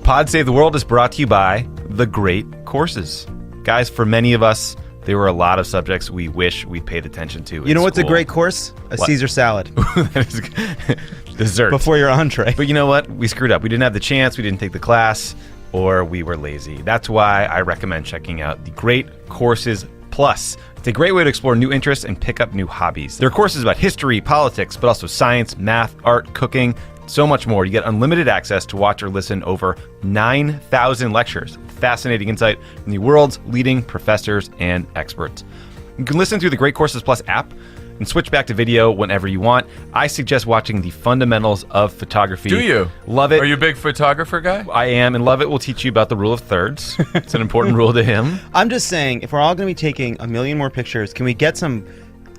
Pod Save the World is brought to you by The Great Courses. Guys, for many of us, there were a lot of subjects we wish we paid attention to. You know what's a great course? Caesar salad. That is dessert. Before your entree. But you know what? We screwed up. We didn't have the chance. We didn't take the class, or we were lazy. That's why I recommend checking out the Great Courses Plus. It's a great way to explore new interests and pick up new hobbies. There are courses about history, politics, but also science, math, art, cooking, so much more. You get unlimited access to watch or listen over 9,000 lectures. Fascinating insight from the world's leading professors and experts. You can listen through the Great Courses Plus app and switch back to video whenever you want. I suggest watching the fundamentals of photography. Do you? Lovett. Are you a big photographer guy? I am, and Lovett will teach you about the rule of thirds. It's an important rule to him. I'm just saying, if we're all going to be taking a million more pictures, can we get some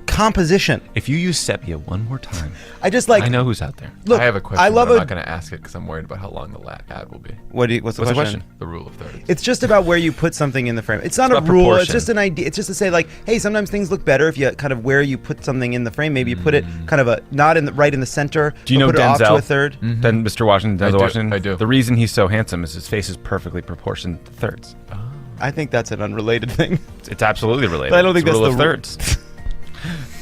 composition? If you use sepia one more time, I know who's out there. Look, I have a question, I love but I'm not going to ask it because I'm worried about how long the ad will be. What's the question? The rule of thirds. It's just about where you put something in the frame. It's not a rule. Proportion. It's just an idea. It's just to say, like, hey, sometimes things look better if you kind of where you put something in the frame. Maybe you put it kind of not right in the center. Do you know put Denzel? It off to a third. Mm-hmm. Then Mr. Washington, Denzel Washington. I do. The reason he's so handsome is his face is perfectly proportioned to thirds. I think that's an unrelated thing. It's absolutely related. But I don't think it's that's rule of thirds.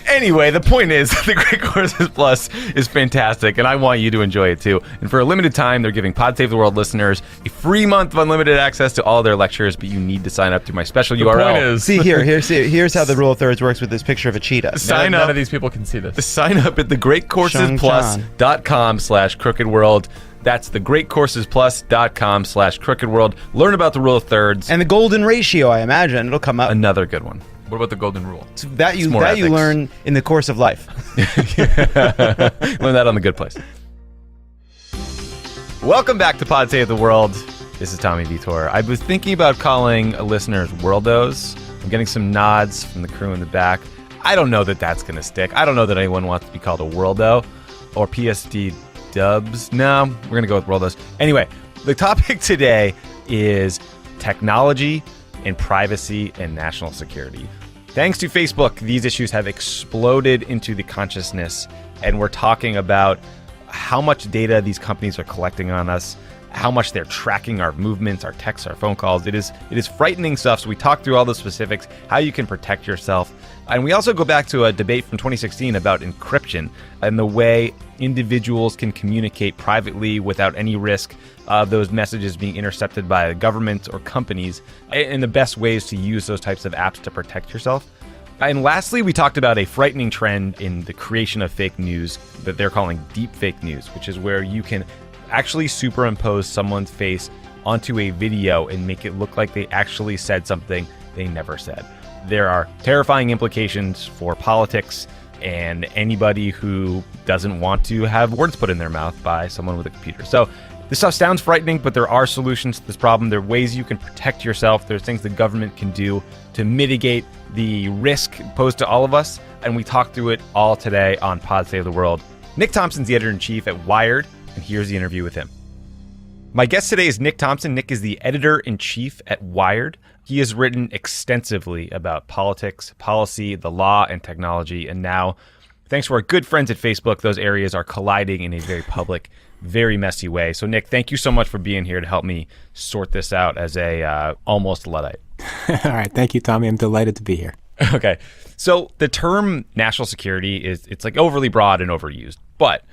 Anyway, the point is, the Great Courses Plus is fantastic, and I want you to enjoy it too. And for a limited time, they're giving Pod Save the World listeners a free month of unlimited access to all their lectures, but you need to sign up through my special URL. Point is, See, here's how the rule of thirds works with this picture of a cheetah. Sign none up. of these people can see this. Sign up at thegreatcoursesplus.com/crookedworld. That's thegreatcoursesplus.com/crookedworld. Learn about the rule of thirds. And the golden ratio, I imagine. It'll come up. Another good one. What about the golden rule? That you learn in the course of life. Learn that on The Good Place. Welcome back to Pod Save the World. This is Tommy Vietor. I was thinking about calling listeners Worldos. I'm getting some nods from the crew in the back. I don't know that that's going to stick. I don't know that anyone wants to be called a Worldo or PSD Dubs. No, we're going to go with Worldos. Anyway, the topic today is technology and privacy and national security. Thanks to Facebook, these issues have exploded into the consciousness, and we're talking about how much data these companies are collecting on us, how much they're tracking our movements, our texts, our phone calls. It is frightening stuff, so we talk through all the specifics, how you can protect yourself. And we also go back to a debate from 2016 about encryption and the way individuals can communicate privately without any risk of those messages being intercepted by governments or companies, and the best ways to use those types of apps to protect yourself. And lastly, we talked about a frightening trend in the creation of fake news that they're calling deep fake news, which is where you can actually superimpose someone's face onto a video and make it look like they actually said something they never said. There are terrifying implications for politics and anybody who doesn't want to have words put in their mouth by someone with a computer. So this stuff sounds frightening, but there are solutions to this problem. There are ways you can protect yourself. There's things the government can do to mitigate the risk posed to all of us. And we talk through it all today on Pod Save the World. Nick Thompson's the editor-in-chief at Wired, and here's the interview with him. My guest today is Nick Thompson. Nick is the editor-in-chief at Wired. He has written extensively about politics, policy, the law, and technology. And now, thanks to our good friends at Facebook, those areas are colliding in a very public, very messy way. So, Nick, thank you so much for being here to help me sort this out as a almost Luddite. All right. Thank you, Tommy. I'm delighted to be here. Okay. So the term national security it's like overly broad and overused. But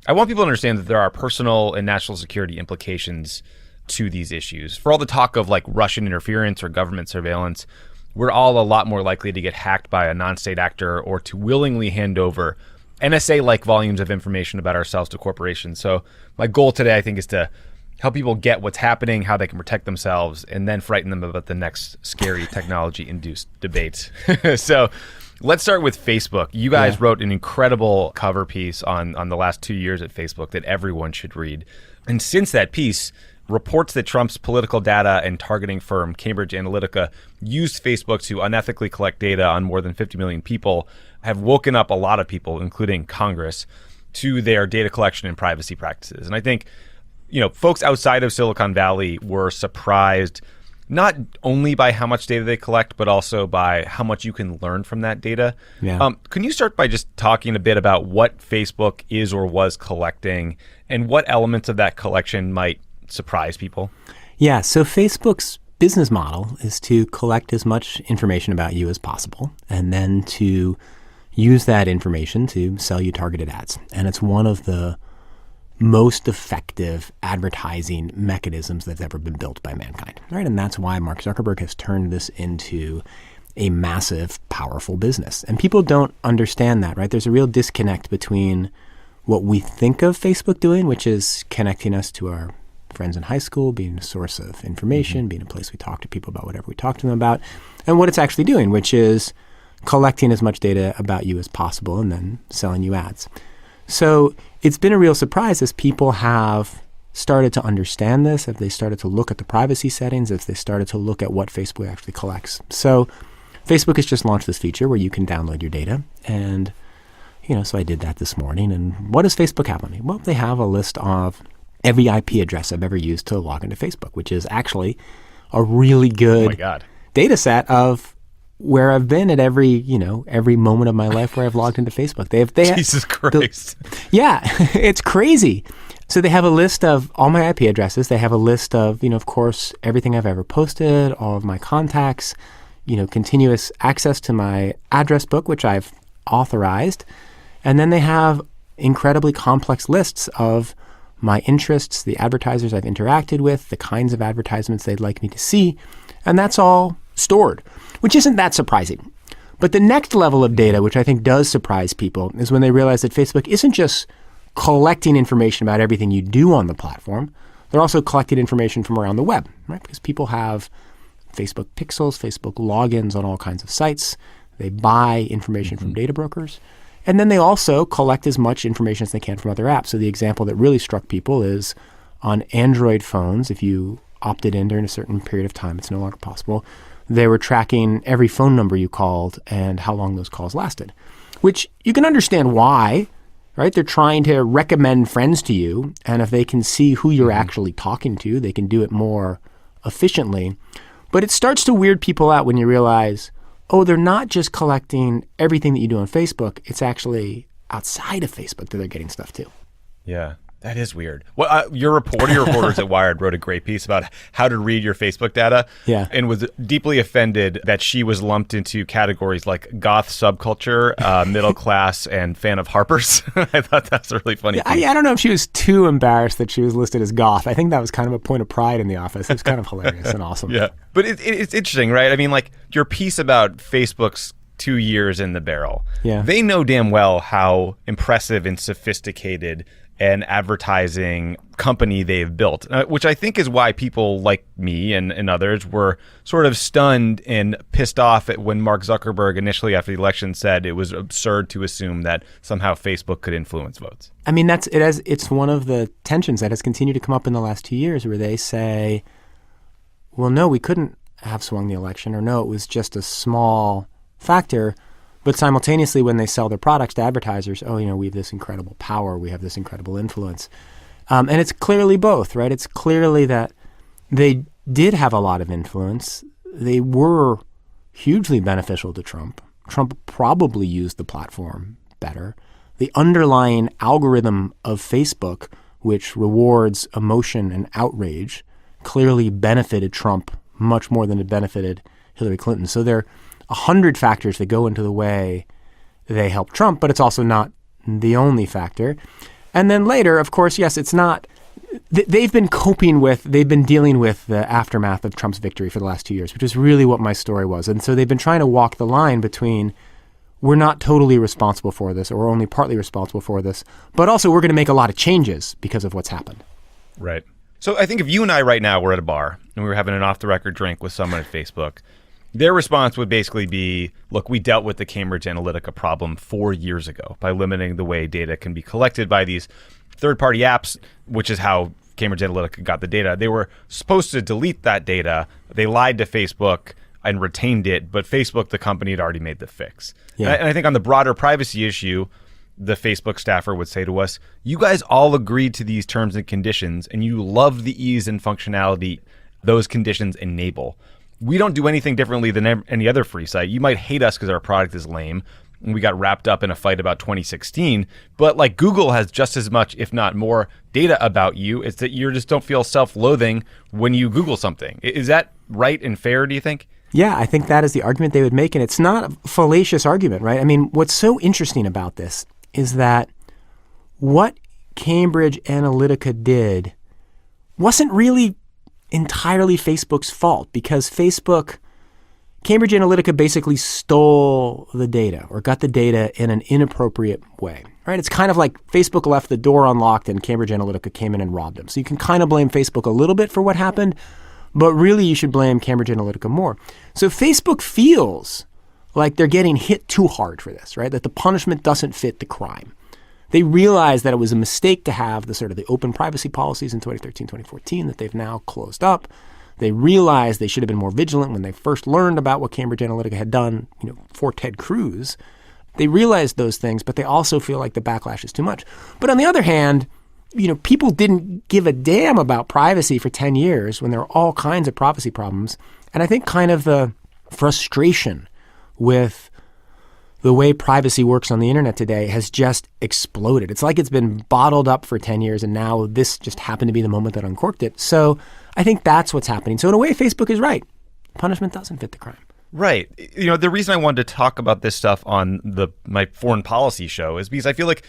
I want people to understand that there are personal and national security implications to these issues. For all the talk of like Russian interference or government surveillance, we're all a lot more likely to get hacked by a non-state actor or to willingly hand over NSA-like volumes of information about ourselves to corporations. So my goal today, I think, is to help people get what's happening, how they can protect themselves, and then frighten them about the next scary technology-induced debate. So let's start with Facebook. You guys wrote an incredible cover piece on the last 2 years at Facebook that everyone should read. And since that piece, reports that Trump's political data and targeting firm Cambridge Analytica used Facebook to unethically collect data on more than 50 million people have woken up a lot of people, including Congress, to their data collection and privacy practices. And I think, folks outside of Silicon Valley were surprised not only by how much data they collect, but also by how much you can learn from that data. Yeah. Can you start by just talking a bit about what Facebook is or was collecting and what elements of that collection might surprise people? Yeah, so Facebook's business model is to collect as much information about you as possible and then to use that information to sell you targeted ads. And it's one of the most effective advertising mechanisms that's ever been built by mankind, right? And that's why Mark Zuckerberg has turned this into a massive, powerful business. And people don't understand that, right? There's a real disconnect between what we think of Facebook doing, which is connecting us to our friends in high school, being a source of information, being a place we talk to people about whatever we talk to them about, and what it's actually doing, which is collecting as much data about you as possible and then selling you ads. So it's been a real surprise as people have started to understand this, as they started to look at the privacy settings, as they started to look at what Facebook actually collects. So Facebook has just launched this feature where you can download your data. And, so I did that this morning. And what does Facebook have on me? Well, they have a list of every IP address I've ever used to log into Facebook, which is actually a really good data set of where I've been at every moment of my life where I've logged into Facebook. They have Jesus Christ. Yeah, it's crazy. So they have a list of all my IP addresses. They have a list of, of course, everything I've ever posted, all of my contacts, continuous access to my address book, which I've authorized. And then they have incredibly complex lists of my interests, the advertisers I've interacted with, the kinds of advertisements they'd like me to see. And that's all stored, which isn't that surprising. But the next level of data, which I think does surprise people, is when they realize that Facebook isn't just collecting information about everything you do on the platform. They're also collecting information from around the web, right? Because people have Facebook pixels, Facebook logins on all kinds of sites. They buy information from data brokers. And then they also collect as much information as they can from other apps. So the example that really struck people is on Android phones, if you opted in during a certain period of time, it's no longer possible. They were tracking every phone number you called and how long those calls lasted, which you can understand why, right? They're trying to recommend friends to you. And if they can see who you're actually talking to, they can do it more efficiently. But it starts to weird people out when you realize, oh, they're not just collecting everything that you do on Facebook. It's actually outside of Facebook that they're getting stuff too. Yeah, that is weird. Well, your reporters at Wired wrote a great piece about how to read your Facebook data. Yeah. And was deeply offended that she was lumped into categories like goth subculture, middle class, and fan of Harper's. I thought that's a really funny piece. I don't know if she was too embarrassed that she was listed as goth. I think that was kind of a point of pride in the office. It was kind of hilarious and awesome. Yeah. But it's interesting, right? I mean, like your piece about Facebook's 2 years in the barrel. Yeah. They know damn well how impressive and sophisticated an advertising company they've built, which I think is why people like me and others were sort of stunned and pissed off at when Mark Zuckerberg initially after the election said it was absurd to assume that somehow Facebook could influence votes. I mean, it's one of the tensions that has continued to come up in the last 2 years where they say, well, no, we couldn't have swung the election, or no, it was just a small factor. But simultaneously, when they sell their products to advertisers, we have this incredible power, we have this incredible influence. And it's clearly both, right? It's clearly that they did have a lot of influence. They were hugely beneficial to Trump. Trump probably used the platform better. The underlying algorithm of Facebook, which rewards emotion and outrage, clearly benefited Trump much more than it benefited Hillary Clinton. So there are 100 factors that go into the way they help Trump, but it's also not the only factor. And then later, of course, yes, it's not. They've been dealing with the aftermath of Trump's victory for the last 2 years, which is really what my story was. And so they've been trying to walk the line between we're not totally responsible for this, or we're only partly responsible for this, but also we're going to make a lot of changes because of what's happened. Right. So I think if you and I right now were at a bar and we were having an off-the-record drink with someone at Facebook, their response would basically be, look, we dealt with the Cambridge Analytica problem 4 years ago by limiting the way data can be collected by these third-party apps, which is how Cambridge Analytica got the data. They were supposed to delete that data. They lied to Facebook and retained it, but Facebook, the company, had already made the fix. Yeah. And I think on the broader privacy issue, the Facebook staffer would say to us, you guys all agreed to these terms and conditions, and you love the ease and functionality those conditions enable. We don't do anything differently than any other free site. You might hate us because our product is lame, and we got wrapped up in a fight about 2016. But like Google has just as much, if not more, data about you. It's that you just don't feel self-loathing when you Google something. Is that right and fair, do you think? Yeah, I think that is the argument they would make, and it's not a fallacious argument, right? I mean, what's so interesting about this is that what Cambridge Analytica did wasn't really entirely Facebook's fault, because Cambridge Analytica basically stole the data or got the data in an inappropriate way, right? It's kind of like Facebook left the door unlocked and Cambridge Analytica came in and robbed them. So you can kind of blame Facebook a little bit for what happened, but really you should blame Cambridge Analytica more. So Facebook feels like they're getting hit too hard for this, right? That the punishment doesn't fit the crime. They realized that it was a mistake to have the open privacy policies in 2013, 2014 that they've now closed up. They realized they should have been more vigilant when they first learned about what Cambridge Analytica had done, for Ted Cruz. They realized those things, but they also feel like the backlash is too much. But on the other hand, people didn't give a damn about privacy for 10 years when there were all kinds of privacy problems. And I think kind of the frustration with the way privacy works on the internet today has just exploded. It's like it's been bottled up for 10 years, and now this just happened to be the moment that uncorked it. So I think that's what's happening. So in a way, Facebook is right. Punishment doesn't fit the crime. Right. The reason I wanted to talk about this stuff on my foreign policy show is because I feel like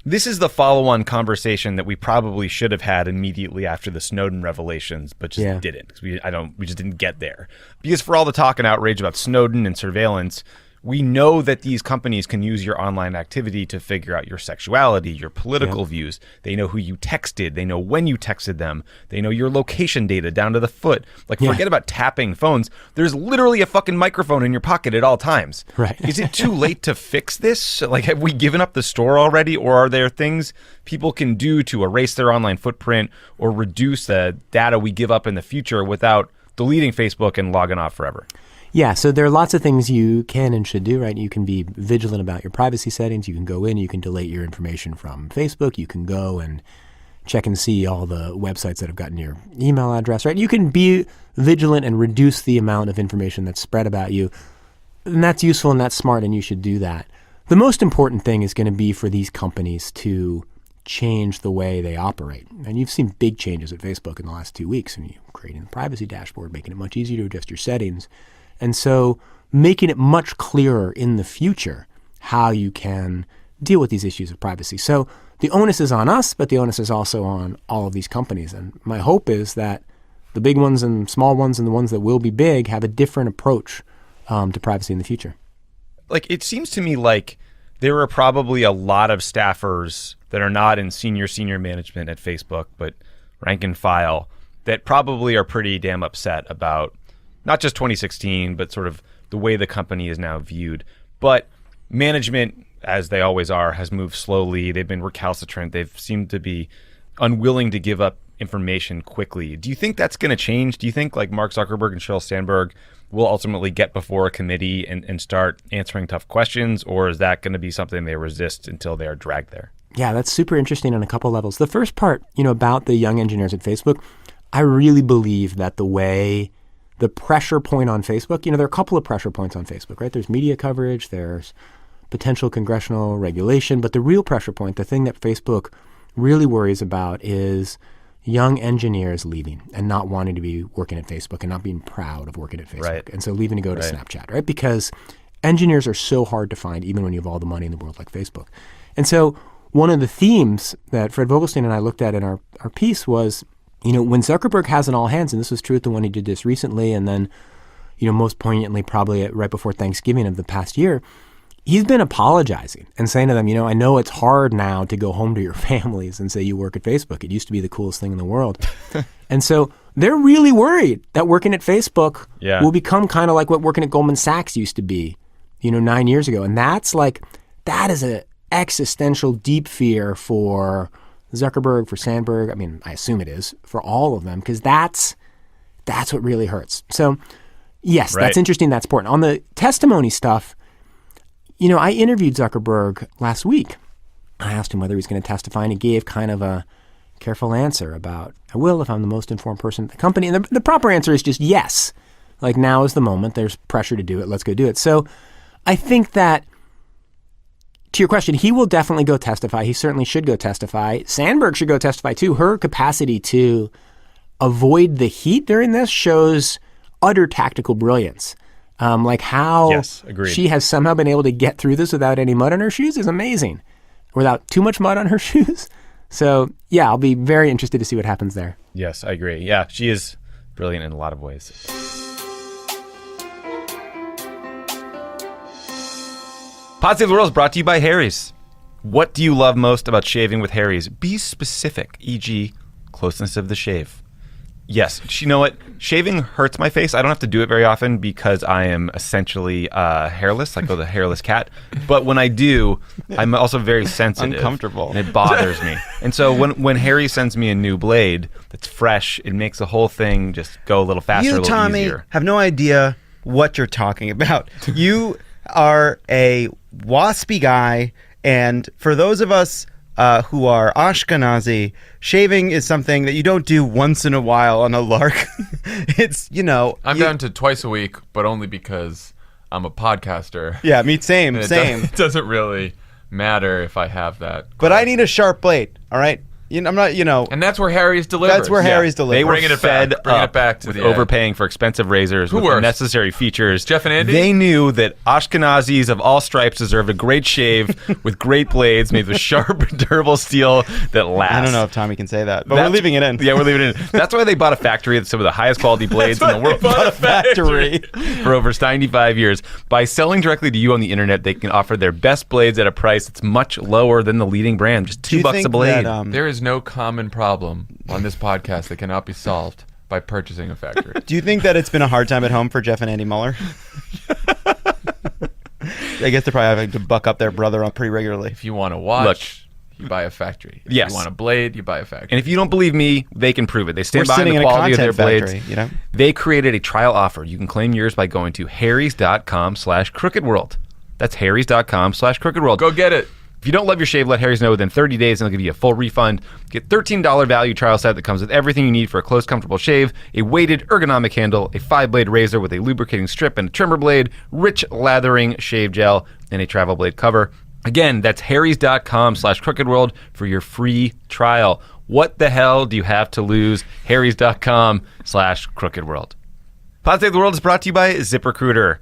this is the follow-on conversation that we probably should have had immediately after the Snowden revelations, but just didn't. Because we just didn't get there. Because for all the talk and outrage about Snowden and surveillance, we know that these companies can use your online activity to figure out your sexuality, your political views. They know who you texted. They know when you texted them. They know your location data down to the foot. Forget about tapping phones. There's literally a fucking microphone in your pocket at all times. Right. Is it too late to fix this? Have we given up the store already? Or are there things people can do to erase their online footprint or reduce the data we give up in the future without deleting Facebook and logging off forever? Yeah, so there are lots of things you can and should do, right? You can be vigilant about your privacy settings. You can go in, you can delete your information from Facebook. You can go and check and see all the websites that have gotten your email address, right? You can be vigilant and reduce the amount of information that's spread about you. And that's useful and that's smart, and you should do that. The most important thing is going to be for these companies to change the way they operate. And you've seen big changes at Facebook in the last 2 weeks, and you're creating the privacy dashboard, making it much easier to adjust your settings. And so making it much clearer in the future how you can deal with these issues of privacy. So the onus is on us, but the onus is also on all of these companies. And my hope is that the big ones and small ones and the ones that will be big have a different approach to privacy in the future. It seems to me like there are probably a lot of staffers that are not in senior management at Facebook, but rank and file, that probably are pretty damn upset about not just 2016, but sort of the way the company is now viewed. But management, as they always are, has moved slowly. They've been recalcitrant. They've seemed to be unwilling to give up information quickly. Do you think that's going to change? Do you think Mark Zuckerberg and Sheryl Sandberg will ultimately get before a committee and start answering tough questions? Or is that going to be something they resist until they are dragged there? Yeah, that's super interesting on a couple levels. The first part, about the young engineers at Facebook, I really believe that the pressure point on Facebook, there are a couple of pressure points on Facebook, right? There's media coverage, there's potential congressional regulation, but the real pressure point, the thing that Facebook really worries about, is young engineers leaving and not wanting to be working at Facebook and not being proud of working at Facebook. Right. And so leaving to go to Snapchat, right? Because engineers are so hard to find even when you have all the money in the world like Facebook. And so one of the themes that Fred Vogelstein and I looked at in our piece was, when Zuckerberg has an all hands, and this was true at the one he did this recently, and then, most poignantly probably right before Thanksgiving of the past year, he's been apologizing and saying to them, I know it's hard now to go home to your families and say you work at Facebook. It used to be the coolest thing in the world. And so they're really worried that working at Facebook will become kind of like what working at Goldman Sachs used to be, 9 years ago. And that is an existential deep fear for Zuckerberg, for Sandberg. I mean, I assume it is for all of them, because that's what really hurts. So yes, that's interesting. That's important. On the testimony stuff, I interviewed Zuckerberg last week. I asked him whether he was going to testify, and he gave kind of a careful answer about, I will if I'm the most informed person at the company. And the proper answer is just yes. Now is the moment. There's pressure to do it. Let's go do it. So I think that to your question, he will definitely go testify. He certainly should go testify. Sandberg should go testify too. Her capacity to avoid the heat during this shows utter tactical brilliance. Like how Yes, agreed. she has somehow been able to get through this without any mud on her shoes is amazing. Without too much mud on her shoes. So, yeah, I'll be very interested to see what happens there. Yes, I agree. Yeah, she is brilliant in a lot of ways. Pod Save the World is brought to you by Harry's. What do you love most about shaving with Harry's? Be specific, e.g., closeness of the shave. Yes, you know what? Shaving hurts my face. I don't have to do it very often because I am essentially hairless, like the hairless cat. But when I do, I'm also very sensitive. Uncomfortable. And it bothers me. And so when Harry sends me a new blade that's fresh, it makes the whole thing just go a little faster, a You, little Tommy, easier. have no idea what you're talking about. You are a waspy guy, and for those of us who are Ashkenazi, shaving is something that you don't do once in a while on a lark. It's, I'm down to twice a week, but only because I'm a podcaster. Yeah, me, same. It doesn't really matter if I have that. But I need a sharp blade, all right? I'm not, And that's where Harry's delivers. That's where Harry's delivers. They were Bringing it fed back. Bringing it up back to with the overpaying for expensive razors with worse? unnecessary features. Jeff and Andy? They knew that Ashkenazis of all stripes deserved a great shave with great blades made with sharp, durable steel that lasts. I don't know if Tommy can say that, but we're leaving it in. Yeah, we're leaving it in. That's why they bought a factory with some of the highest quality blades in the world. Bought a factory. For over 95 years. By selling directly to you on the internet, they can offer their best blades at a price that's much lower than the leading brand, just Do you $2 think a blade. that, There is no common problem on this podcast that cannot be solved by purchasing a factory. do you think that it's been a hard time at home for Jeff and Andy Muller? I guess they're probably having to buck up their brother on pretty regularly. If you want a watch, you buy a factory. If Yes. you want a blade, you buy a factory. And if you don't believe me, they can prove it. They stand We're behind sitting the in a quality of their content blades. factory, They created a trial offer. You can claim yours by going to harrys.com/crookedworld. That's harrys.com/crookedworld. Go get it. If you don't love your shave, let Harry's know within 30 days and they'll give you a full refund. Get $13 value trial set that comes with everything you need for a close, comfortable shave, a weighted ergonomic handle, a 5-blade razor with a lubricating strip and a trimmer blade, rich lathering shave gel, and a travel blade cover. Again, that's harrys.com/crookedworld for your free trial. What the hell do you have to lose? harrys.com/crookedworld. Pod Save the World is brought to you by ZipRecruiter.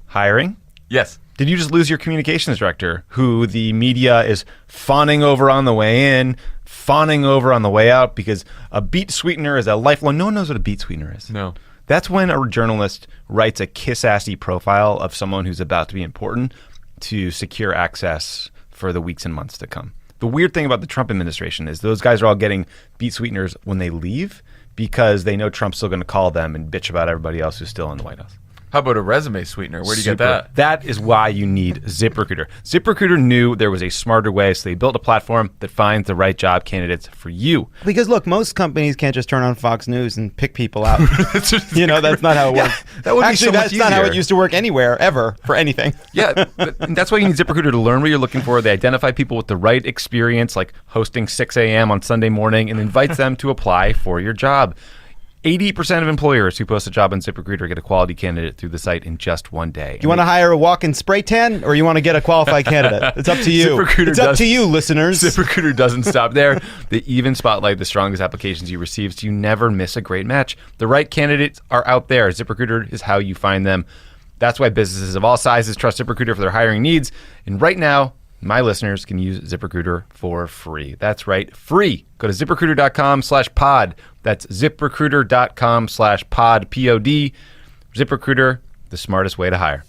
Hiring? Yes. Did you just lose your communications director, who the media is fawning over on the way in, fawning over on the way out, because a beet sweetener is a lifelong... No one knows what a beet sweetener is. No. That's when a journalist writes a kiss-assy profile of someone who's about to be important to secure access for the weeks and months to come. The weird thing about the Trump administration is those guys are all getting beet sweeteners when they leave because they know Trump's still going to call them and bitch about everybody else who's still in the White House. How about a resume sweetener? Where do you get that? That is why you need ZipRecruiter. ZipRecruiter knew there was a smarter way, so they built a platform that finds the right job candidates for you. Because look, most companies can't just turn on Fox News and pick people out. That's not how it works. that would be Actually, so much that's not how it easier. used to work anywhere, ever, for anything. Yeah, and that's why you need ZipRecruiter to learn what you're looking for. They identify people with the right experience, like hosting 6 a.m. on Sunday morning, and invites them to apply for your job. 80% of employers who post a job on ZipRecruiter get a quality candidate through the site in just one day. You want to hire a walk-in spray tan, or you want to get a qualified candidate? It's up to you. It's up to you, listeners. ZipRecruiter doesn't stop there. They even spotlight the strongest applications you receive, so you never miss a great match. The right candidates are out there. ZipRecruiter is how you find them. That's why businesses of all sizes trust ZipRecruiter for their hiring needs. And right now, my listeners can use ZipRecruiter for free. That's right, free. Go to ZipRecruiter.com/pod. That's ZipRecruiter.com/pod, P-O-D. ZipRecruiter, the smartest way to hire.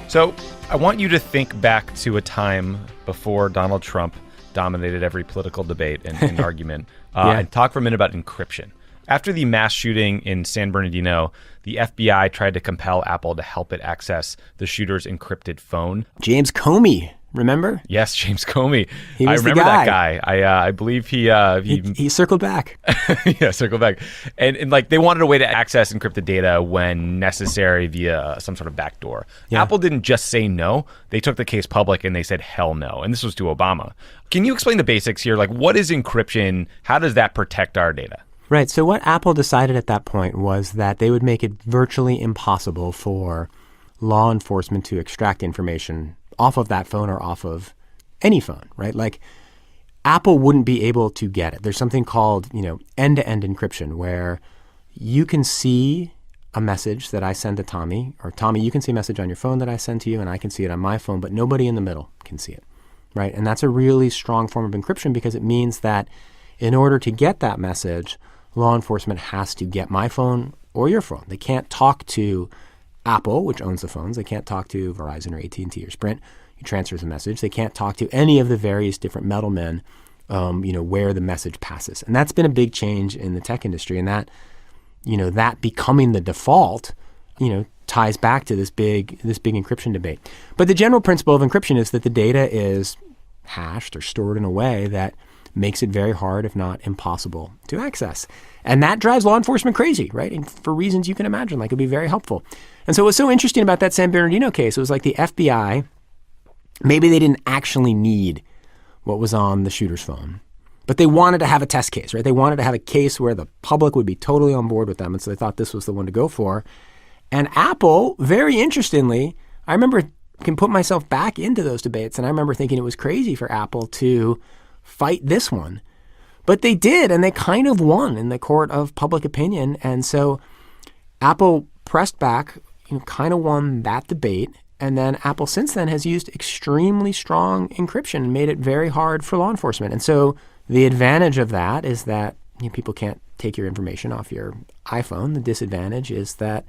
So I want you to think back to a time before Donald Trump dominated every political debate and argument and talk for a minute about encryption. After the mass shooting in San Bernardino, the FBI tried to compel Apple to help it access the shooter's encrypted phone. James Comey, remember? Yes, James Comey. He was I remember the that guy. guy. I believe he circled back. yeah, circle back. And like they wanted a way to access encrypted data when necessary via some sort of backdoor. Yeah. Apple didn't just say no. They took the case public and they said hell no. And this was to Obama. Can you explain the basics here? Like, what is encryption? How does that protect our data? Right. So what Apple decided at that point was that they would make it virtually impossible for law enforcement to extract information off of that phone or off of any phone, right? Like Apple wouldn't be able to get it. There's something called, end-to-end encryption where you can see a message that I send to Tommy, or Tommy, you can see a message on your phone that I send to you, and I can see it on my phone, but nobody in the middle can see it, right? And that's a really strong form of encryption because it means that in order to get that message, law enforcement has to get my phone or your phone. They can't talk to Apple, which owns the phones. They can't talk to Verizon or AT&T or Sprint, who transfers the message. They can't talk to any of the various different middlemen, where the message passes. And that's been a big change in the tech industry, and that that becoming the default, ties back to this big encryption debate. But the general principle of encryption is that the data is hashed or stored in a way that makes it very hard, if not impossible, to access. And that drives law enforcement crazy, right? And for reasons you can imagine, like it'd be very helpful. And so what's so interesting about that San Bernardino case, it was like the FBI, maybe they didn't actually need what was on the shooter's phone, but they wanted to have a test case, right? They wanted to have a case where the public would be totally on board with them. And so they thought this was the one to go for. And Apple, very interestingly, I remember can put myself back into those debates. And I remember thinking it was crazy for Apple to fight this one. But they did, and they kind of won in the court of public opinion. And so Apple pressed back, kind of won that debate. And then Apple since then has used extremely strong encryption and made it very hard for law enforcement. And so the advantage of that is that people can't take your information off your iPhone. The disadvantage is that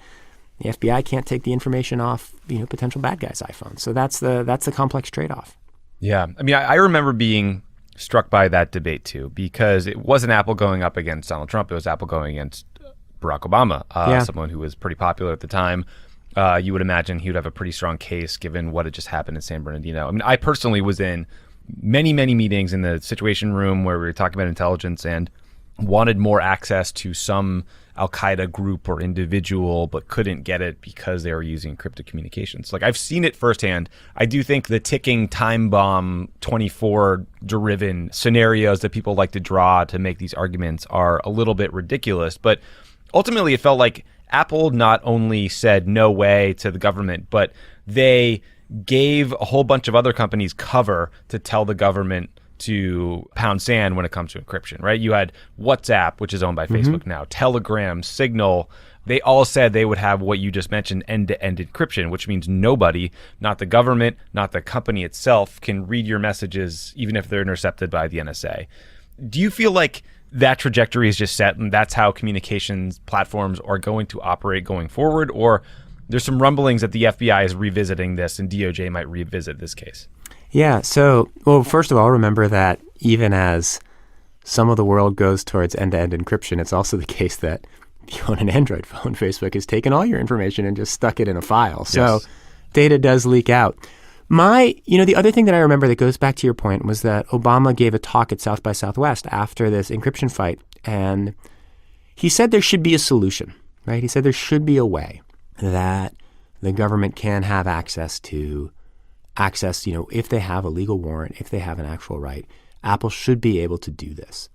the FBI can't take the information off potential bad guys' iPhones. So that's the complex trade-off. Yeah. I mean, I remember being struck by that debate too, because it wasn't Apple going up against Donald Trump. It was Apple going against Barack Obama, someone who was pretty popular at the time. You would imagine he would have a pretty strong case given what had just happened in San Bernardino. I mean, I personally was in many, many meetings in the Situation Room where we were talking about intelligence and wanted more access to some Al-Qaeda group or individual, but couldn't get it because they were using encrypted communications. Like, I've seen it firsthand. I do think the ticking time bomb 24-driven scenarios that people like to draw to make these arguments are a little bit ridiculous. But ultimately, it felt like Apple not only said no way to the government, but they gave a whole bunch of other companies cover to tell the government to pound sand when it comes to encryption, right? You had WhatsApp, which is owned by Facebook now, Telegram, Signal. They all said they would have what you just mentioned, end-to-end encryption, which means nobody, not the government, not the company itself, can read your messages, even if they're intercepted by the NSA. Do you feel like that trajectory is just set and that's how communications platforms are going to operate going forward? Or there's some rumblings that the FBI is revisiting this and DOJ might revisit this case? Yeah. So, well, first of all, remember that even as some of the world goes towards end-to-end encryption, it's also the case that if you own an Android phone, Facebook has taken all your information and just stuck it in a file. So data does leak out. The other thing that I remember that goes back to your point was that Obama gave a talk at South by Southwest after this encryption fight. And he said there should be a solution, right? He said there should be a way that the government can have access, if they have a legal warrant, if they have an actual right, Apple should be able to do this.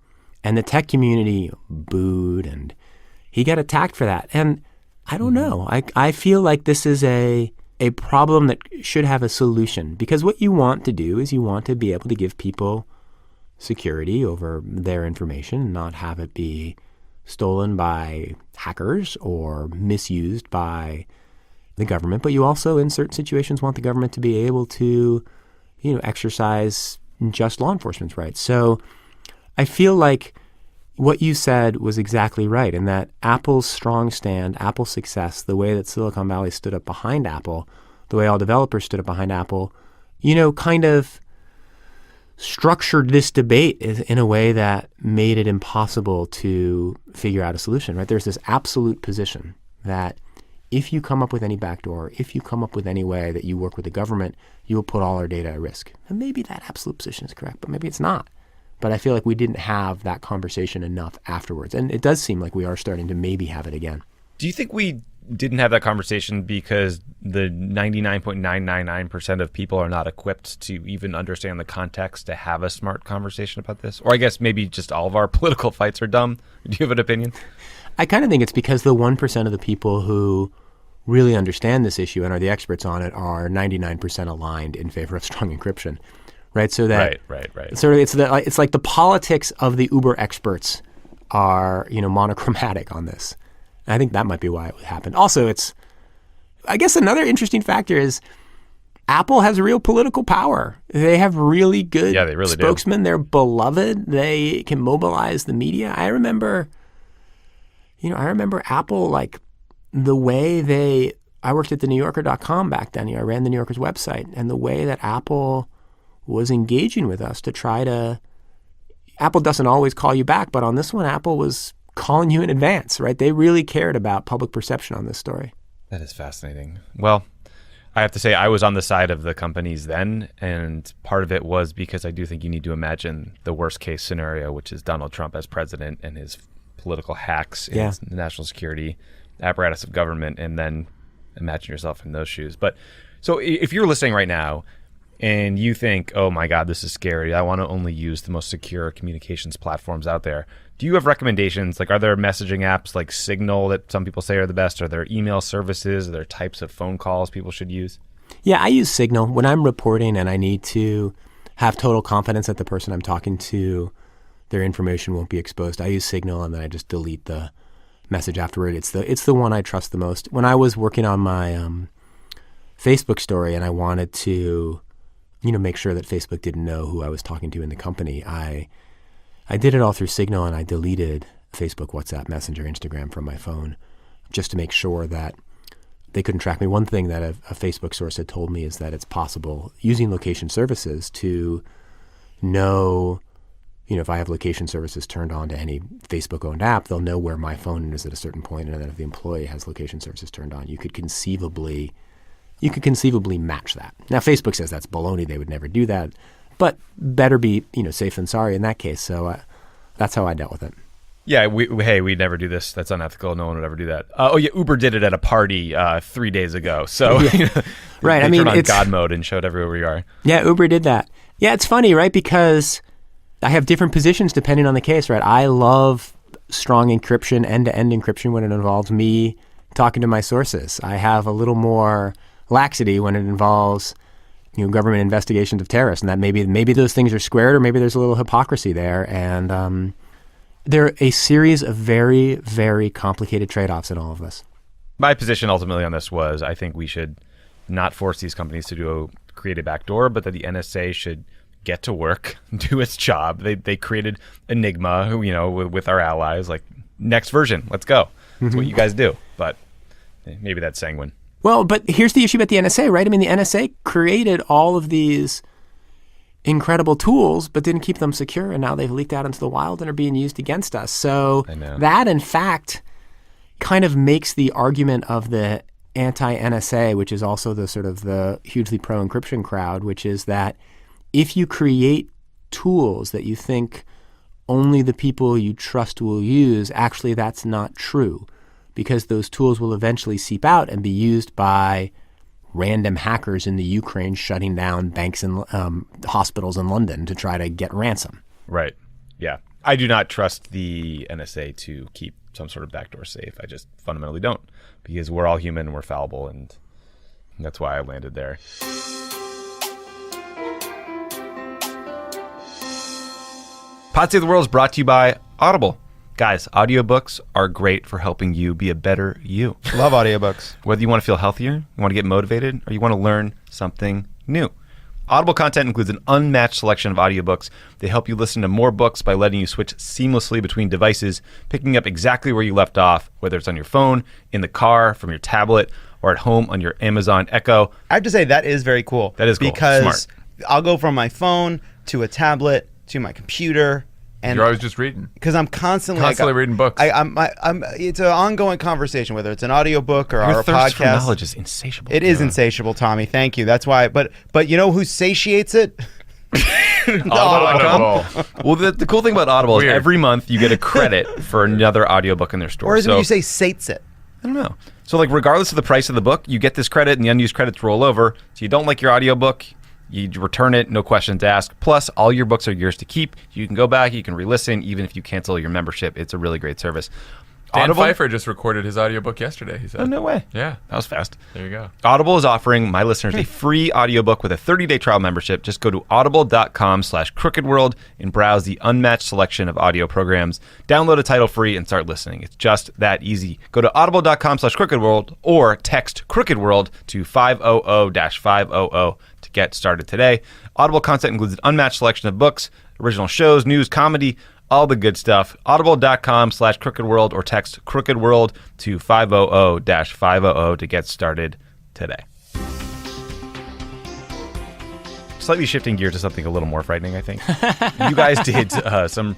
And the tech community booed, and he got attacked for that. And I don't know. I feel like this is a problem that should have a solution, because what you want to do is you want to be able to give people security over their information and not have it be stolen by hackers or misused by the government. But you also, in certain situations, want the government to be able to, exercise just law enforcement's rights. So I feel like what you said was exactly right, in that Apple's strong stand, Apple's success, the way that Silicon Valley stood up behind Apple, the way all developers stood up behind Apple, kind of structured this debate in a way that made it impossible to figure out a solution, right? There's this absolute position that if you come up with any backdoor, if you come up with any way that you work with the government, you will put all our data at risk. And maybe that absolute position is correct, but maybe it's not. But I feel like we didn't have that conversation enough afterwards. And it does seem like we are starting to maybe have it again. Do you think we didn't have that conversation because the 99.999% of people are not equipped to even understand the context to have a smart conversation about this? Or I guess maybe just all of our political fights are dumb. Do you have an opinion? I kind of think it's because the 1% of the people who really understand this issue and are the experts on it are 99% aligned in favor of strong encryption, right? So that Right. sort of it's like the politics of the Uber experts are monochromatic on this. And I think that might be why it happened. Also, I guess another interesting factor is Apple has real political power. They have really good they really spokesmen. They're beloved. They can mobilize the media. I remember Apple, like the way I worked at the NewYorker.com back then. I ran the New Yorker's website, and the way that Apple was engaging with us to try to, Apple doesn't always call you back, but on this one, Apple was calling you in advance, right? They really cared about public perception on this story. That is fascinating. Well, I have to say I was on the side of the companies then, and part of it was because I do think you need to imagine the worst case scenario, which is Donald Trump as president and his political hacks in his national security apparatus of government, and then imagine yourself in those shoes. But so if you're listening right now and you think, oh my God, this is scary, I want to only use the most secure communications platforms out there, do you have recommendations? Like, are there messaging apps like Signal that some people say are the best? Are there email services? Are there types of phone calls people should use? Yeah, I use Signal. When I'm reporting and I need to have total confidence that the person I'm talking to, their information won't be exposed, I use Signal, and then I just delete the message afterward. It's the one I trust the most. When I was working on my Facebook story and I wanted to make sure that Facebook didn't know who I was talking to in the company, I did it all through Signal, and I deleted Facebook, WhatsApp, Messenger, Instagram from my phone just to make sure that they couldn't track me. One thing that a Facebook source had told me is that it's possible using location services to know, if I have location services turned on to any Facebook-owned app, they'll know where my phone is at a certain point, and then if the employee has location services turned on, you could conceivably match that. Now, Facebook says that's baloney. They would never do that. But better be, safe than sorry in that case. So that's how I dealt with it. Yeah, we'd never do this. That's unethical. No one would ever do that. Uber did it at a party 3 days ago. So right. They turned on God mode and showed everywhere we are. Yeah, Uber did that. Yeah, it's funny, right? Because I have different positions depending on the case, right? I love strong encryption, end-to-end encryption when it involves me talking to my sources. I have a little more laxity when it involves government investigations of terrorists, and that maybe those things are squared, or maybe there's a little hypocrisy there. And there are a series of very, very complicated trade-offs in all of this. My position ultimately on this was I think we should not force these companies to create a backdoor, but that the NSA should get to work, do its job. They created Enigma, with our allies, like, next version, let's go. That's what you guys do. But maybe that's sanguine. Well, but here's the issue about the NSA, right? I mean, the NSA created all of these incredible tools, but didn't keep them secure, and now they've leaked out into the wild and are being used against us. So that, in fact, kind of makes the argument of the anti-NSA, which is also the sort of the hugely pro-encryption crowd, which is that if you create tools that you think only the people you trust will use, actually that's not true, because those tools will eventually seep out and be used by random hackers in the Ukraine shutting down banks and hospitals in London to try to get ransom. Right. Yeah. I do not trust the NSA to keep some sort of backdoor safe. I just fundamentally don't, because we're all human and we're fallible, and that's why I landed there. Pod Save the World is brought to you by Audible. Guys, audiobooks are great for helping you be a better you. Love audiobooks. Whether you want to feel healthier, you want to get motivated, or you want to learn something new. Audible content includes an unmatched selection of audiobooks. They help you listen to more books by letting you switch seamlessly between devices, picking up exactly where you left off, whether it's on your phone, in the car, from your tablet, or at home on your Amazon Echo. I have to say, that is very cool. That is cool. Because Smart. I'll go from my phone to a tablet to my computer. And you're always just reading. Because I'm constantly reading books. It's an ongoing conversation, whether it's an audiobook or our thirst for podcast. knowledge is insatiable. It is insatiable, Tommy. Thank you. That's why. But you know who satiates it? Audible.com. Well, the cool thing about Audible is every month you get a credit for another audiobook in their store. Or is it when you say sates it? I don't know. So, like, regardless of the price of the book, you get this credit, and the unused credits roll over. So you don't like your audiobook, you return it, no questions asked. Plus, all your books are yours to keep. You can go back, you can re-listen, even if you cancel your membership. It's a really great service. Dan Audible? Pfeiffer just recorded his audiobook yesterday, he said. Oh, no way. Yeah. That was fast. There you go. Audible is offering my listeners a free audiobook with a 30-day trial membership. Just go to audible.com/crookedworld and browse the unmatched selection of audio programs. Download a title free and start listening. It's just that easy. Go to audible.com/crookedworld or text Crooked World to 500-500 to get started today. Audible content includes an unmatched selection of books, original shows, news, comedy, all the good stuff. Audible.com/crookedworld or text Crooked World to 500-500 to get started today. Slightly shifting gear to something a little more frightening, I think. You guys did some...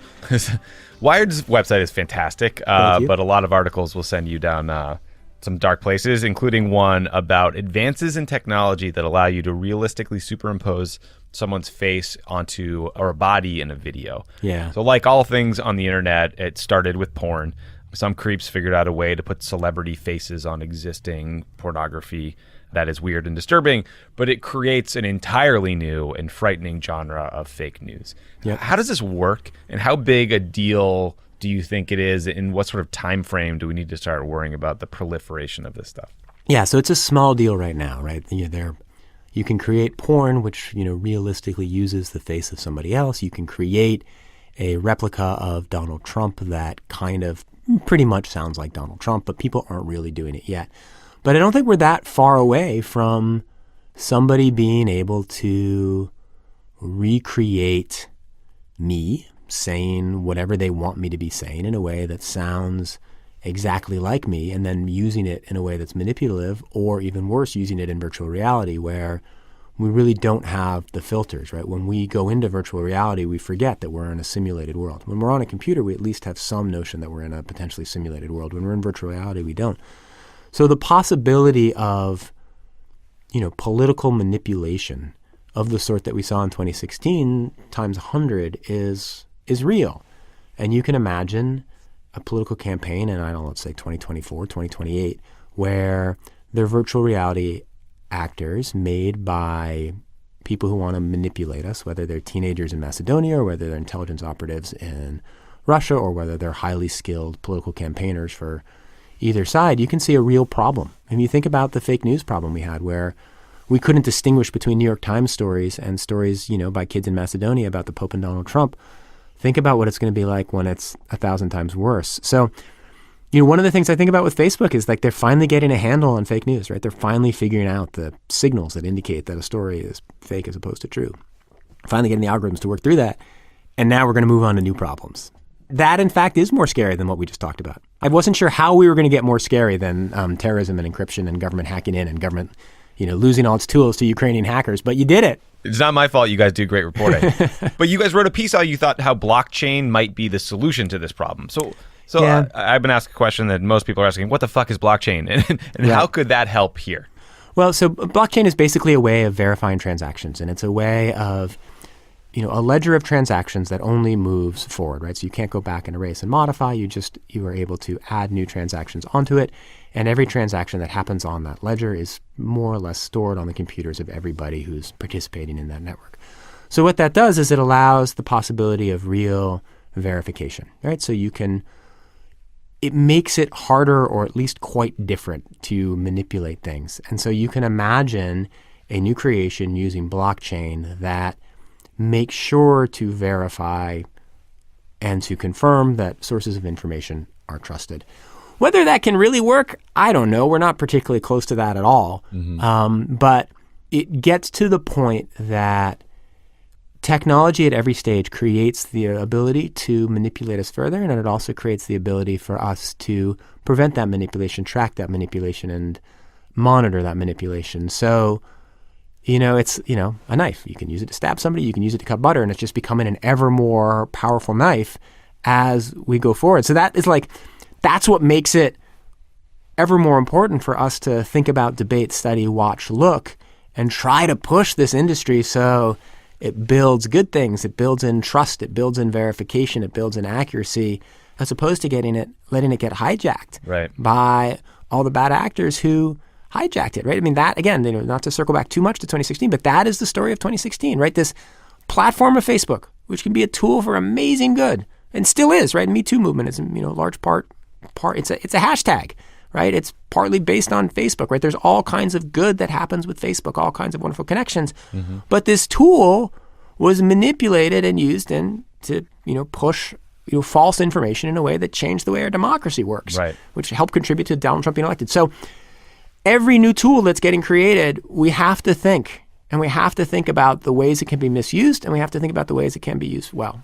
Wired's website is fantastic, but a lot of articles will send you down some dark places, including one about advances in technology that allow you to realistically superimpose someone's face onto or a body in a video. Yeah. So like all things on the internet, it started with porn. Some creeps figured out a way to put celebrity faces on existing pornography that is weird and disturbing, but it creates an entirely new and frightening genre of fake news. Yep. How does this work, and how big a deal do you think it is, and what sort of time frame do we need to start worrying about the proliferation of this stuff? Yeah, so it's a small deal right now, right? You can create porn, which realistically uses the face of somebody else. You can create a replica of Donald Trump that kind of pretty much sounds like Donald Trump, but people aren't really doing it yet. But I don't think we're that far away from somebody being able to recreate me saying whatever they want me to be saying in a way that sounds exactly like me, and then using it in a way that's manipulative, or even worse, using it in virtual reality where we really don't have the filters, right? When we go into virtual reality, we forget that we're in a simulated world. When we're on a computer, we at least have some notion that we're in a potentially simulated world. When we're in virtual reality, we don't. So the possibility of, political manipulation of the sort that we saw in 2016 times 100 is real. And you can imagine a political campaign in, let's say 2024, 2028, where they're virtual reality actors made by people who want to manipulate us, whether they're teenagers in Macedonia or whether they're intelligence operatives in Russia or whether they're highly skilled political campaigners for either side. You can see a real problem. And you think about the fake news problem we had where we couldn't distinguish between New York Times stories and stories, by kids in Macedonia about the Pope and Donald Trump. Think about what it's going to be like when it's 1,000 times worse. So, one of the things I think about with Facebook is like they're finally getting a handle on fake news, right? They're finally figuring out the signals that indicate that a story is fake as opposed to true. Finally getting the algorithms to work through that. And now we're going to move on to new problems. That, in fact, is more scary than what we just talked about. I wasn't sure how we were going to get more scary than terrorism and encryption and government hacking in and government, losing all its tools to Ukrainian hackers. But you did it. It's not my fault. You guys do great reporting. But you guys wrote a piece how you thought how blockchain might be the solution to this problem. So yeah. I've been asked a question that most people are asking, what the fuck is blockchain? And how could that help here? Well, so blockchain is basically a way of verifying transactions. And it's a way of, a ledger of transactions that only moves forward, right? So you can't go back and erase and modify. You are able to add new transactions onto it. And every transaction that happens on that ledger is more or less stored on the computers of everybody who's participating in that network. So what that does is it allows the possibility of real verification, right? So it makes it harder or at least quite different to manipulate things. And so you can imagine a new creation using blockchain that makes sure to verify and to confirm that sources of information are trusted. Whether that can really work, I don't know. We're not particularly close to that at all. Mm-hmm. But it gets to the point that technology at every stage creates the ability to manipulate us further, and it also creates the ability for us to prevent that manipulation, track that manipulation, and monitor that manipulation. So, it's, a knife. You can use it to stab somebody. You can use it to cut butter, and it's just becoming an ever more powerful knife as we go forward. So that's what makes it ever more important for us to think about, debate, study, watch, look, and try to push this industry so it builds good things. It builds in trust. It builds in verification. It builds in accuracy, as opposed to letting it get hijacked by all the bad actors who hijacked it, right? I mean, that, again, not to circle back too much to 2016, but that is the story of 2016, right? This platform of Facebook, which can be a tool for amazing good, and still is, right? Me Too movement is, large part it's a hashtag, right? It's partly based on Facebook, right? There's all kinds of good that happens with Facebook, all kinds of wonderful connections. But this tool was manipulated and used to push false information in a way that changed the way our democracy works, right, which helped contribute to Donald Trump being elected. So every new tool that's getting created, we have to think, and we have to think about the ways it can be misused, and we have to think about the ways it can be used well.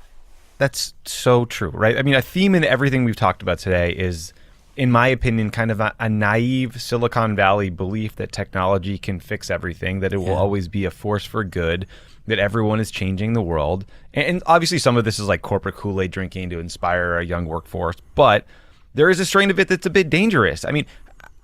That's so true, right? I mean, a theme in everything we've talked about today is, in my opinion, kind of a naive Silicon Valley belief that technology can fix everything, that it will always be a force for good, that everyone is changing the world. And obviously some of this is like corporate Kool-Aid drinking to inspire a young workforce, but there is a strain of it that's a bit dangerous. I mean,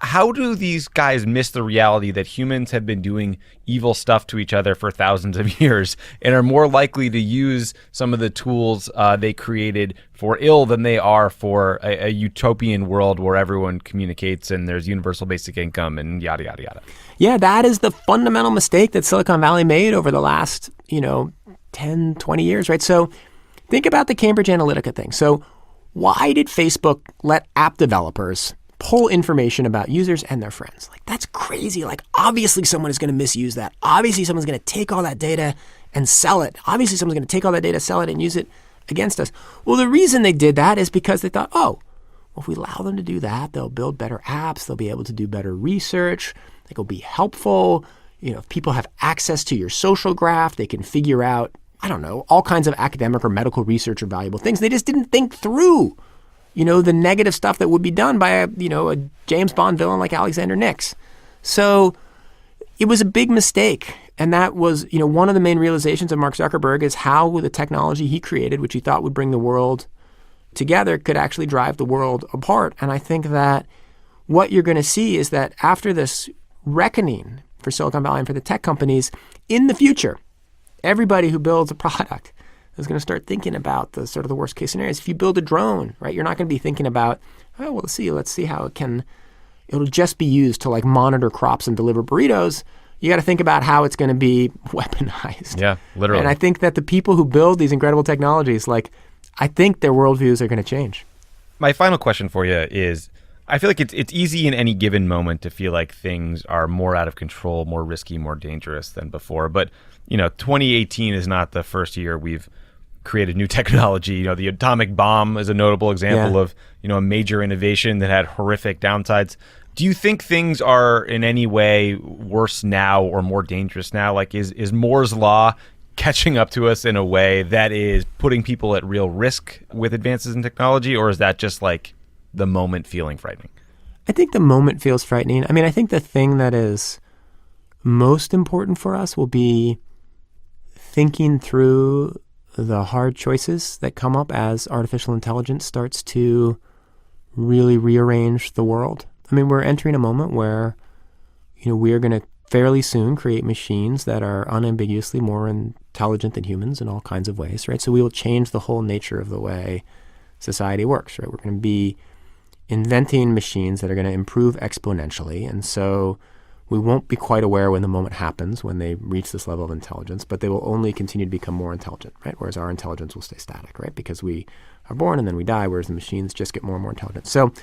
how do these guys miss the reality that humans have been doing evil stuff to each other for thousands of years and are more likely to use some of the tools they created for ill than they are for a utopian world where everyone communicates and there's universal basic income and yada, yada, yada? Yeah, that is the fundamental mistake that Silicon Valley made over the last, 10, 20 years, right? So think about the Cambridge Analytica thing. So why did Facebook let app developers pull information about users and their friends? Like, that's crazy. Like, obviously someone is going to misuse that. Obviously someone's going to take all that data and sell it. Obviously someone's going to take all that data, sell it, and use it against us. Well, the reason they did that is because they thought, well, if we allow them to do that, they'll build better apps. They'll be able to do better research. It'll be helpful. If people have access to your social graph, they can figure out, all kinds of academic or medical research or valuable things. They just didn't think through the negative stuff that would be done by a James Bond villain like Alexander Nix. So it was a big mistake. And that was, one of the main realizations of Mark Zuckerberg is how the technology he created, which he thought would bring the world together, could actually drive the world apart. And I think that what you're going to see is that after this reckoning for Silicon Valley and for the tech companies, in the future, everybody who builds a product is going to start thinking about the sort of the worst case scenarios. If you build a drone, right, you're not going to be thinking about, let's see how it'll just be used to like monitor crops and deliver burritos. You got to think about how it's going to be weaponized. Yeah, literally. And I think that the people who build these incredible technologies, I think their worldviews are going to change. My final question for you is, I feel like it's easy in any given moment to feel like things are more out of control, more risky, more dangerous than before. But 2018 is not the first year we've created new technology. The atomic bomb is a notable example of a major innovation that had horrific downsides. Do you think things are in any way worse now or more dangerous now? Like, is Moore's law catching up to us in a way that is putting people at real risk with advances in technology, or is that just like the moment feeling frightening? I think the moment feels frightening. I mean, I think the thing that is most important for us will be thinking through the hard choices that come up as artificial intelligence starts to really rearrange the world. I mean, we're entering a moment where, we are going to fairly soon create machines that are unambiguously more intelligent than humans in all kinds of ways, right? So we will change the whole nature of the way society works, right? We're going to be inventing machines that are going to improve exponentially. And so we won't be quite aware when the moment happens, when they reach this level of intelligence, but they will only continue to become more intelligent, right? Whereas our intelligence will stay static, right? Because we are born and then we die, whereas the machines just get more and more intelligent. So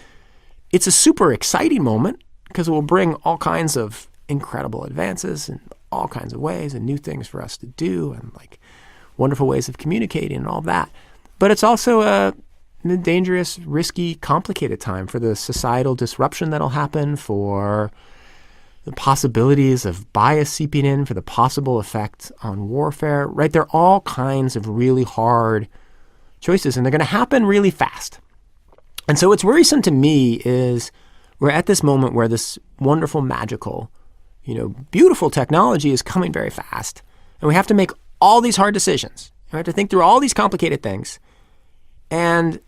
it's a super exciting moment because it will bring all kinds of incredible advances in all kinds of ways and new things for us to do and like wonderful ways of communicating and all that. But it's also a dangerous, risky, complicated time for the societal disruption that'll happen, for the possibilities of bias seeping in, for the possible effect on warfare, right? There are all kinds of really hard choices, and they're going to happen really fast. And so what's worrisome to me is we're at this moment where this wonderful, magical, beautiful technology is coming very fast, and we have to make all these hard decisions. We have to think through all these complicated things. And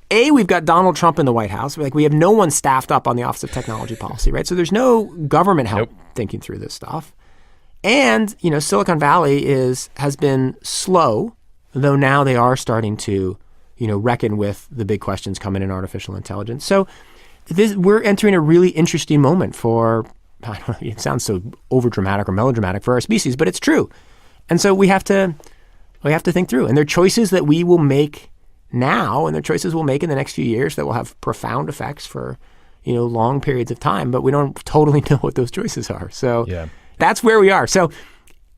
we've got Donald Trump in the White House. We have no one staffed up on the Office of Technology Policy, right? So there's no government help thinking through this stuff. And, Silicon Valley has been slow, though now they are starting to, reckon with the big questions coming in artificial intelligence. So we're entering a really interesting moment for, I don't know, it sounds so overdramatic or melodramatic for our species, but it's true. And so we have to think through. And there are choices that we will make now, and they're choices we'll make in the next few years that will have profound effects for, long periods of time, but we don't totally know what those choices are. So that's where we are. So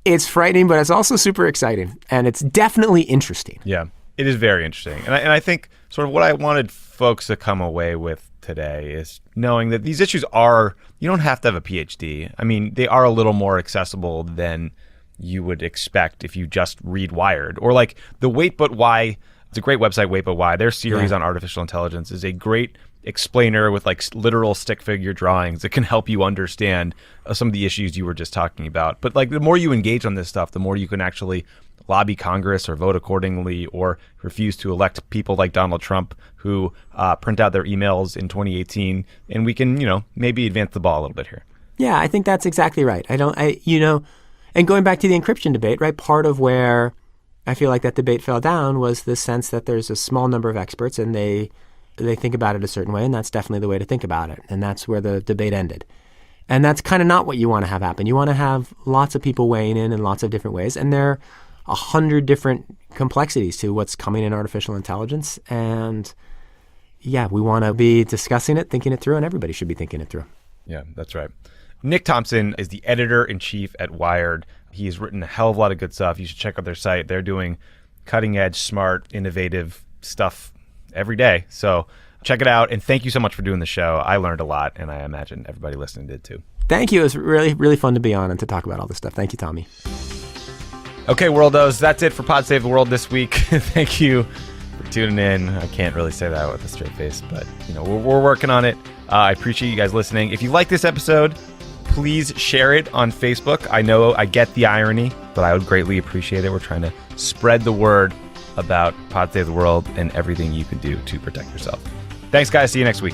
it's frightening, but it's also super exciting, and it's definitely interesting. Yeah, it is very interesting. And I think sort of what I wanted folks to come away with today is knowing that these issues you don't have to have a PhD. I mean, they are a little more accessible than you would expect if you just read Wired. Or like the Wait But Why, it's a great website, Wait But Why. Their series on artificial intelligence is a great explainer with like literal stick figure drawings that can help you understand some of the issues you were just talking about. But like the more you engage on this stuff, the more you can actually lobby Congress or vote accordingly or refuse to elect people like Donald Trump who print out their emails in 2018. And we can, maybe advance the ball a little bit here. Yeah, I think that's exactly right. And going back to the encryption debate, right, part of where I feel like that debate fell down was the sense that there's a small number of experts and they think about it a certain way, and that's definitely the way to think about it. And that's where the debate ended. And that's kind of not what you want to have happen. You want to have lots of people weighing in lots of different ways. And there are 100 different complexities to what's coming in artificial intelligence. And yeah, we want to be discussing it, thinking it through, and everybody should be thinking it through. Yeah, that's right. Nick Thompson is the editor-in-chief at Wired. He's written a hell of a lot of good stuff. You should check out their site. They're doing cutting-edge, smart, innovative stuff every day. So check it out. And thank you so much for doing the show. I learned a lot, and I imagine everybody listening did too. Thank you. It was really, really fun to be on and to talk about all this stuff. Thank you, Tommy. Okay, Worldos, that's it for Pod Save the World this week. Thank you for tuning in. I can't really say that with a straight face, but we're working on it. I appreciate you guys listening. If you like this episode, please share it on Facebook. I know I get the irony, but I would greatly appreciate it. We're trying to spread the word about Pod Save the World and everything you can do to protect yourself. Thanks, guys. See you next week.